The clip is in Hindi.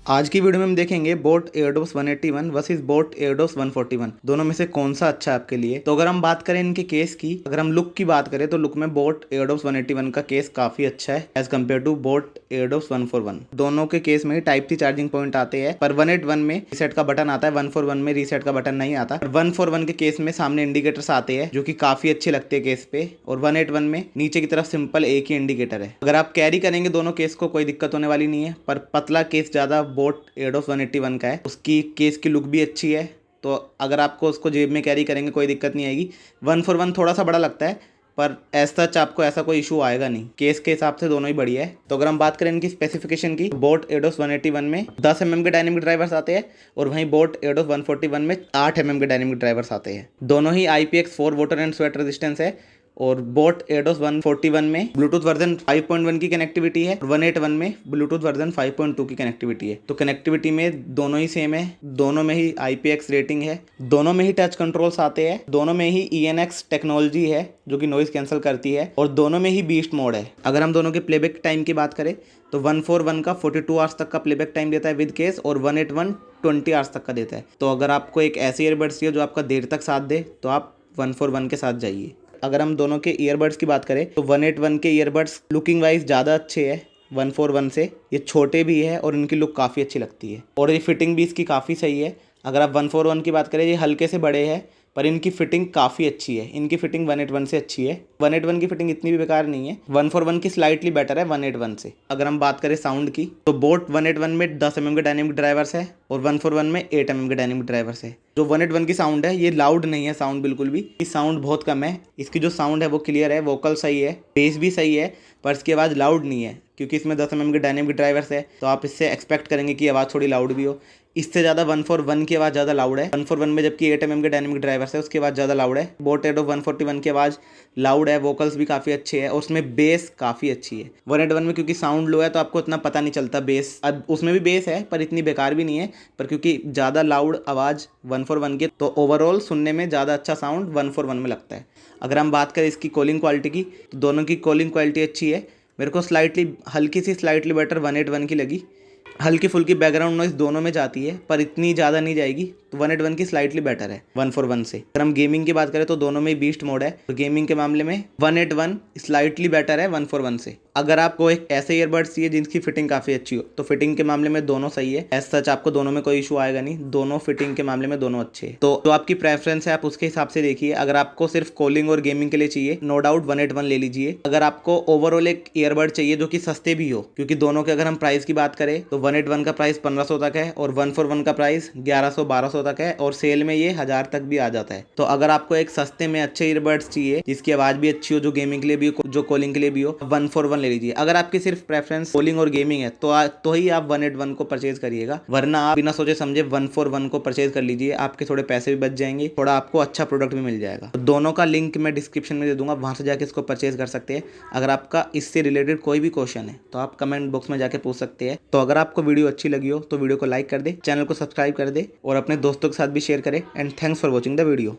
आज की वीडियो में हम देखेंगे बोट एयरडोस 181 वर्सेस बोट एयरडोस 141। दोनों में से कौन सा अच्छा है आपके लिए। तो अगर हम बात करें इनके केस की, अगर हम लुक की बात करें तो लुक में बोट एयरडोस 181 का केस काफी अच्छा है एज कम्पेयर टू बोट एयरडोस 141। दोनों के केस में टाइप सी चार्जिंग पॉइंट आते हैं, पर 181 में रीसेट का बटन आता है, 141 में रीसेट का बटन नहीं आता। 141 के केस में सामने इंडिकेटर्स आते हैं जो कि काफी अच्छे लगते हैं केस पे, और 181 में नीचे की तरफ सिंपल एक ही इंडिकेटर है। अगर आप कैरी करेंगे दोनों केस को कोई दिक्कत होने वाली नहीं है, पर पतला केस ज्यादा बोट एयरडोस 181 का है। उसकी केस की लुक भी अच्छी है, तो अगर आपको उसको जेब में कैरी करेंगे कोई दिक्कत नहीं आएगी। 141 थोड़ा सा बड़ा लगता है, पर एज सच आपको ऐसा कोई इशू आएगा नहीं। केस के हिसाब से दोनों ही बढ़िया है। तो अगर हम बात करें इनकी स्पेसिफिकेशन की, बोट एयरडोस 181 में 10 mm के डायनेमिक ड्राइवर्स आते हैं, और वहीं बोट एयरडोस 141 में 8 mm के डायनेमिक ड्राइवर्स आते हैं। दोनों ही IPX4 water and sweat resistance है, और बोट एयरडोस 141 में ब्लूटूथ वर्जन 5.1 की कनेक्टिविटी है, 181 में ब्लूटूथ वर्जन 5.2 की कनेक्टिविटी है। तो कनेक्टिविटी में दोनों ही सेम है, दोनों में ही IPX रेटिंग है, दोनों में ही टच कंट्रोल्स आते हैं, दोनों में ही ENX टेक्नोलॉजी है जो कि नॉइज कैंसिल करती है, और दोनों में ही बीस्ट मोड है। अगर हम दोनों के प्लेबैक टाइम की बात करें तो 141 का 42 आवर्स तक का प्लेबैक टाइम देता है विद केस, और 181 20 आवर्स तक का देता है। तो अगर आपको एक ऐसे ईयरबड्स चाहिए जो आपका देर तक साथ दे, तो आप 141 के साथ जाइए। अगर हम दोनों के ईयरबड्स की बात करें तो 181 के ईयरबड्स लुकिंग वाइज ज़्यादा अच्छे हैं 141 से। ये छोटे भी है और इनकी लुक काफ़ी अच्छी लगती है, और ये फिटिंग भी इसकी काफ़ी सही है। अगर आप 141 की बात करें, ये हल्के से बड़े हैं, पर इनकी फिटिंग काफ़ी अच्छी है। इनकी फिटिंग 181 से अच्छी है। 181 की फिटिंग इतनी भी बेकार नहीं है, 141 की स्लाइटली बेटर है 181 से। अगर हम बात करें साउंड की, तो बोट 181 में 10 mm के डायनेमिक ड्राइवर्स है, और 141 में 8 mm के डायनेमिक ड्राइवर्स है। जो 181 की साउंड है ये लाउड नहीं है साउंड बिल्कुल भी, इसकी साउंड बहुत कम है। इसकी जो साउंड है वो क्लियर है, वोकल सही है, बेस भी सही है, पर इसकी आवाज़ लाउड नहीं है, क्योंकि इसमें 10 mm के डायनेमिक ड्राइवर्स है। तो आप इससे एक्सपेक्ट करेंगे कि आवाज़ थोड़ी लाउड भी हो। इससे ज़्यादा 141 की आवाज़ ज़्यादा लाउड है। 141 में जबकि 8 mm के डायनेमिक ड्राइवर्स है, उसकी आवाज़ ज़्यादा लाउड है। बोट एयरडोस 141 की आवाज़ लाउड है, वोकल्स भी काफ़ी अच्छे है, और उसमें बेस काफ़ी अच्छी है। 181 में क्योंकि साउंड लो है तो आपको इतना पता नहीं चलता बेस, अब उसमें भी बेस है पर इतनी बेकार भी नहीं है, पर क्योंकि ज़्यादा लाउड आवाज़ 141 की, तो ओवरऑल सुनने में ज़्यादा अच्छा साउंड 141 में लगता है। अगर हम बात करें इसकी कॉलिंग क्वालिटी की, तो दोनों की कॉलिंग क्वालिटी अच्छी है। मेरे को हल्की सी स्लाइटली बेटर 181 की लगी। हल्की फुल्की बैकग्राउंड नॉइज दोनों में जाती है, पर इतनी ज़्यादा नहीं जाएगी, तो 181 की स्लाइटली बेटर है 141 से। अगर हम गेमिंग की बात करें तो दोनों में बीस्ट मोड है, तो गेमिंग के मामले में 181 स्लाइटली बेटर है 141 से। अगर आपको एक ऐसे ईयरबड्स चाहिए जिनकी फिटिंग काफ़ी अच्छी हो, तो फिटिंग के मामले में दोनों सही है। एज सच आपको दोनों में कोई इशू आएगा नहीं, दोनों फिटिंग के मामले में दोनों अच्छे हैं। तो जो आपकी प्रेफरेंस है आप उसके हिसाब से देखिए। अगर आपको सिर्फ कॉलिंग और गेमिंग के लिए चाहिए, नो डाउट 181 ले लीजिए। अगर आपको ओवरऑल एक ईयरबड चाहिए जो कि सस्ते भी हो, क्योंकि दोनों के अगर हम प्राइस की बात करें तो 181 का प्राइस 1500 तक है, और 141 का प्राइस 1100-1200 तक है, और सेल में ये 1000 तक भी आ जाता है। तो अगर आपको एक सस्ते में अच्छे ईयरबड्स चाहिए जिसकी आवाज़ भी अच्छी हो, जो गेमिंग के लिए भी हो, जो कॉलिंग के लिए भी हो, 141 ले लीजिए। अगर आपकी सिर्फ प्रेफरेंस कॉलिंग और गेमिंग है तो ही आप 181 को परचेज करिएगा, वरना आप बिना सोचे समझे 141 को परचेज कर लीजिए। आपके थोड़े पैसे भी बच जाएंगे, थोड़ा आपको अच्छा प्रोडक्ट भी मिल जाएगा। तो दोनों का लिंक मैं डिस्क्रिप्शन में दे दूंगा, वहां से जाके इसको परचेज कर सकते हैं। अगर आपका इससे रिलेटेड कोई भी क्वेश्चन है तो आप कमेंट बॉक्स में जाके पूछ सकते हैं। तो अगर आपको वीडियो अच्छी लगी हो तो वीडियो को लाइक कर दे, चैनल को सब्सक्राइब कर दे, और अपने दोस्तों के साथ भी शेयर करें। And thanks for watching the video.